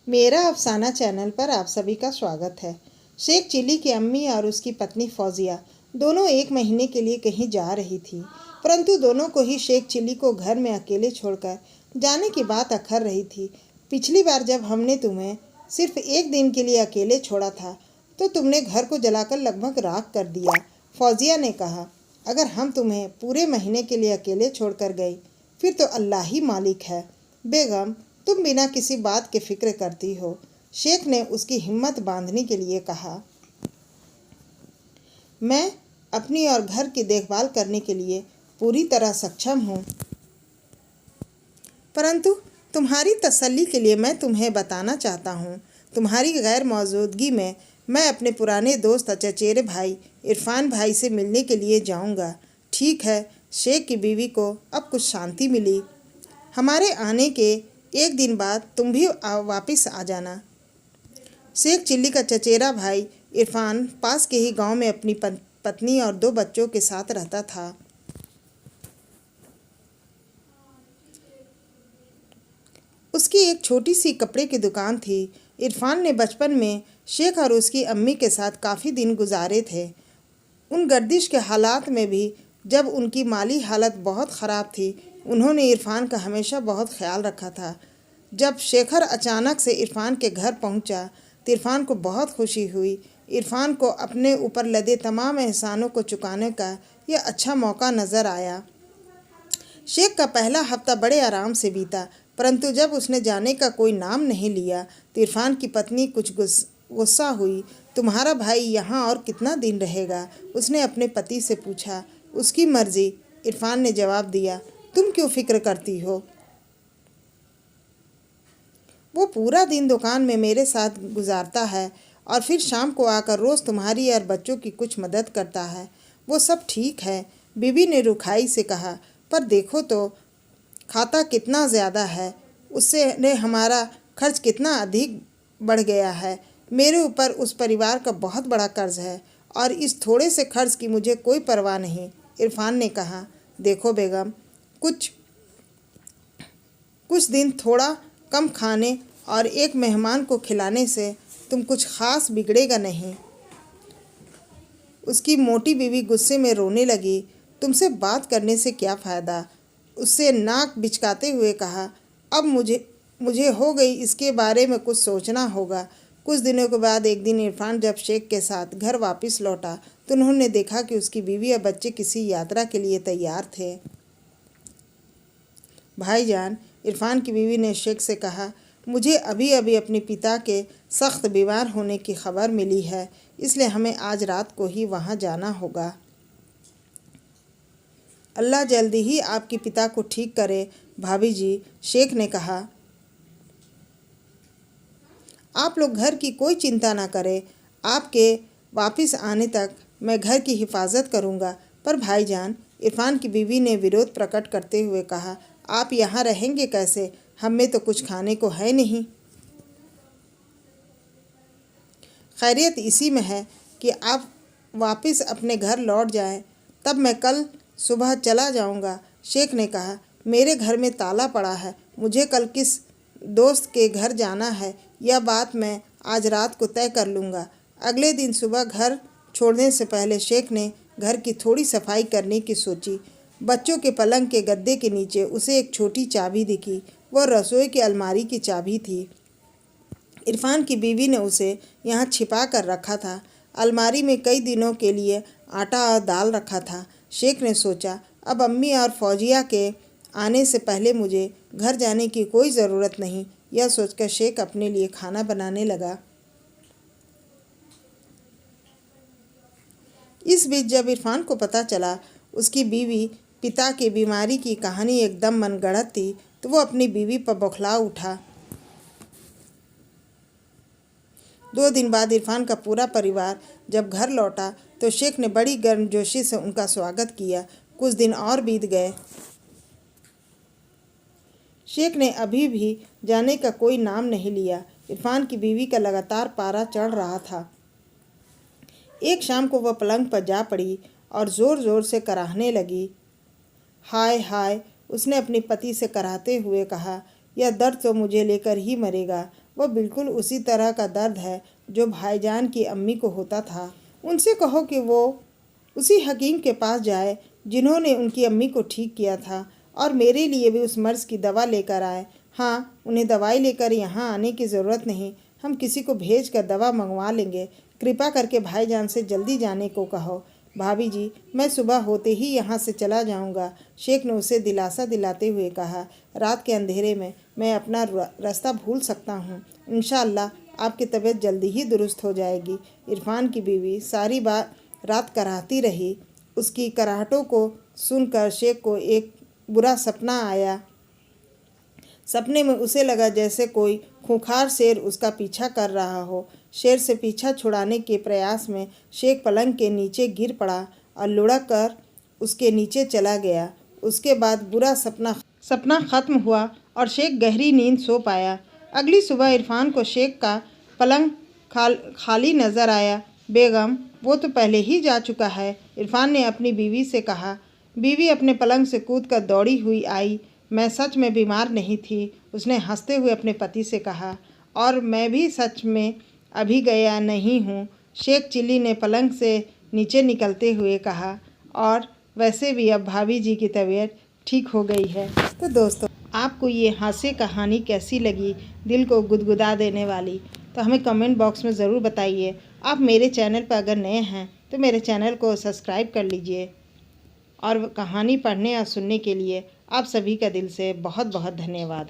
मेरा अफसाना चैनल पर आप सभी का स्वागत है। शेख चिल्ली की अम्मी और उसकी पत्नी फौजिया दोनों एक महीने के लिए कहीं जा रही थी, परंतु दोनों को ही शेख चिल्ली को घर में अकेले छोड़कर जाने की बात अखर रही थी। पिछली बार जब हमने तुम्हें सिर्फ एक दिन के लिए अकेले छोड़ा था तो तुमने घर को जलाकर लगभग राख कर दिया। फौजिया ने कहा, अगर हम तुम्हें पूरे महीने के लिए अकेले छोड़कर गए फिर तो अल्लाह ही मालिक है। बेगम, तुम बिना किसी बात के फिक्र करती हो। शेख ने उसकी हिम्मत बांधने के लिए कहा, मैं अपनी और घर की देखभाल करने के लिए पूरी तरह सक्षम हूँ, परंतु तुम्हारी तसल्ली के लिए मैं तुम्हें बताना चाहता हूँ, तुम्हारी गैर मौजूदगी में मैं अपने पुराने दोस्त चचेरे भाई इरफान भाई से मिलने के लिए जाऊँगा। ठीक है। शेख की बीवी को अब कुछ शांति मिली। हमारे आने के एक दिन बाद तुम भी वापस आ जाना। शेख चिल्ली का चचेरा भाई इरफान पास के ही गांव में अपनी पत्नी और 2 बच्चों के साथ रहता था। उसकी एक छोटी सी कपड़े की दुकान थी। इरफान ने बचपन में शेख और उसकी अम्मी के साथ काफ़ी दिन गुजारे थे। उन गर्दिश के हालात में भी जब उनकी माली हालत बहुत ख़राब थी, उन्होंने इरफान का हमेशा बहुत ख्याल रखा था। जब शेखर अचानक से इरफान के घर पहुंचा तो इरफान को बहुत खुशी हुई। इरफान को अपने ऊपर लदे तमाम एहसानों को चुकाने का यह अच्छा मौका नज़र आया। शेख का पहला हफ्ता बड़े आराम से बीता, परंतु जब उसने जाने का कोई नाम नहीं लिया तो इरफान की पत्नी कुछ गुस्सा हुई। तुम्हारा भाई यहाँ और कितना दिन रहेगा? उसने अपने पति से पूछा। उसकी मर्जी, इरफान ने जवाब दिया। तुम क्यों फिक्र करती हो? वो पूरा दिन दुकान में मेरे साथ गुजारता है और फिर शाम को आकर रोज़ तुम्हारी और बच्चों की कुछ मदद करता है। वो सब ठीक है, बीवी ने रुखाई से कहा, पर देखो तो खाता कितना ज़्यादा है। उससे ने हमारा खर्च कितना अधिक बढ़ गया है। मेरे ऊपर उस परिवार का बहुत बड़ा कर्ज है और इस थोड़े से खर्च की मुझे कोई परवाह नहीं। इरफान ने कहा, देखो बेगम, कुछ कुछ दिन थोड़ा कम खाने और एक मेहमान को खिलाने से तुम कुछ ख़ास बिगड़ेगा नहीं। उसकी मोटी बीवी गुस्से में रोने लगी। तुमसे बात करने से क्या फ़ायदा? उससे नाक बिचकाते हुए कहा, अब मुझे हो गई, इसके बारे में कुछ सोचना होगा। कुछ दिनों के बाद एक दिन इरफान जब शेख के साथ घर वापस लौटा तो उन्होंने देखा कि उसकी बीवी और बच्चे किसी यात्रा के लिए तैयार थे। भाईजान, इरफान की बीवी ने शेख से कहा, मुझे अभी अभी अपने पिता के सख्त बीमार होने की खबर मिली है, इसलिए हमें आज रात को ही वहाँ जाना होगा। अल्लाह जल्दी ही आपके पिता को ठीक करे भाभी जी, शेख ने कहा। आप लोग घर की कोई चिंता ना करें, आपके वापस आने तक मैं घर की हिफाजत करूँगा। पर भाईजान, इरफान की बीवी ने विरोध प्रकट करते हुए कहा, आप यहाँ रहेंगे कैसे? हम में तो कुछ खाने को है नहीं। खैरियत इसी में है कि आप वापस अपने घर लौट जाएं, तब मैं कल सुबह चला जाऊंगा। शेख ने कहा, मेरे घर में ताला पड़ा है, मुझे कल किस दोस्त के घर जाना है यह बात मैं आज रात को तय कर लूँगा। अगले दिन सुबह घर छोड़ने से पहले शेख ने घर की थोड़ी सफाई करने की सोची। बच्चों के पलंग के गद्दे के नीचे उसे एक छोटी चाबी दिखी। वह रसोई की अलमारी की चाबी थी। इरफान की बीवी ने उसे यहाँ छिपा कर रखा था। अलमारी में कई दिनों के लिए आटा और दाल रखा था। शेख ने सोचा, अब अम्मी और फौजिया के आने से पहले मुझे घर जाने की कोई ज़रूरत नहीं। यह सोचकर शेख अपने लिए खाना बनाने लगा। इस बीच जब इरफान को पता चला उसकी बीवी पिता की बीमारी की कहानी एकदम मनगढ़ंत थी तो वो अपनी बीवी पर बौखला उठा। 2 दिन बाद इरफान का पूरा परिवार जब घर लौटा तो शेख ने बड़ी गर्मजोशी से उनका स्वागत किया। कुछ दिन और बीत गए। शेख ने अभी भी जाने का कोई नाम नहीं लिया। इरफान की बीवी का लगातार पारा चढ़ रहा था। एक शाम को वह पलंग पर जा पड़ी और ज़ोर ज़ोर से कराहने लगी। हाय हाय, उसने अपने पति से कराहते हुए कहा, यह दर्द तो मुझे लेकर ही मरेगा। वो बिल्कुल उसी तरह का दर्द है जो भाईजान की अम्मी को होता था। उनसे कहो कि वो उसी हकीम के पास जाए जिन्होंने उनकी अम्मी को ठीक किया था, और मेरे लिए भी उस मर्ज़ की दवा लेकर आए। हाँ, उन्हें दवाई लेकर यहाँ आने की ज़रूरत नहीं, हम किसी को भेज कर दवा मंगवा लेंगे। कृपा करके भाईजान से जल्दी जाने को कहो। भाभी जी, मैं सुबह होते ही यहाँ से चला जाऊँगा, शेख ने उसे दिलासा दिलाते हुए कहा। रात के अंधेरे में मैं अपना रास्ता भूल सकता हूँ। इंशाअल्लाह आपकी तबीयत जल्दी ही दुरुस्त हो जाएगी। इरफान की बीवी सारी रात कराहती रही। उसकी कराहटों को सुनकर शेख को एक बुरा सपना आया। सपने में उसे लगा जैसे कोई खूंखार शेर उसका पीछा कर रहा हो। शेर से पीछा छुड़ाने के प्रयास में शेख पलंग के नीचे गिर पड़ा और लुढ़क कर उसके नीचे चला गया। उसके बाद बुरा सपना ख़त्म हुआ और शेख गहरी नींद सो पाया। अगली सुबह इरफान को शेख का पलंग खाली नज़र आया। बेगम, वो तो पहले ही जा चुका है, इरफान ने अपनी बीवी से कहा। बीवी अपने पलंग से कूदकर दौड़ी हुई आई। मैं सच में बीमार नहीं थी, उसने हंसते हुए अपने पति से कहा, और मैं भी सच में अभी गया नहीं हूँ, शेख चिल्ली ने पलंग से नीचे निकलते हुए कहा। और वैसे भी अब भाभी जी की तबीयत ठीक हो गई है। तो दोस्तों, आपको ये हास्य कहानी कैसी लगी, दिल को गुदगुदा देने वाली, तो हमें कमेंट बॉक्स में ज़रूर बताइए। आप मेरे चैनल पर अगर नए हैं तो मेरे चैनल को सब्सक्राइब कर लीजिए, और कहानी पढ़ने और सुनने के लिए आप सभी का दिल से बहुत बहुत धन्यवाद।